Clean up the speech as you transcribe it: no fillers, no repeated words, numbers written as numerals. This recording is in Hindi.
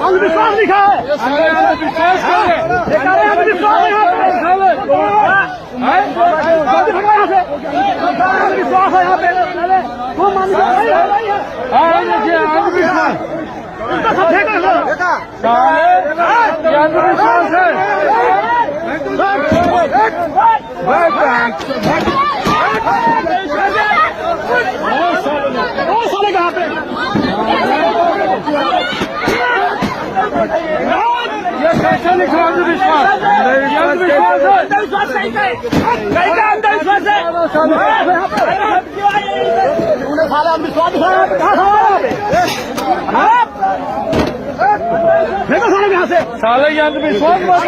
अंधविश्वास लिखा है, अंधविश्वास अंधविश्वास है यहाँ पे। वो अंधविश्वास साले कहाँ पे ये कैसे लिखा अंधविश्वास? अंधविश्वास सही है, अंधविश्वास है। साला अंधविश्वास देखो साले यहाँ से, साले ये अंधविश्वास अंधविश्वास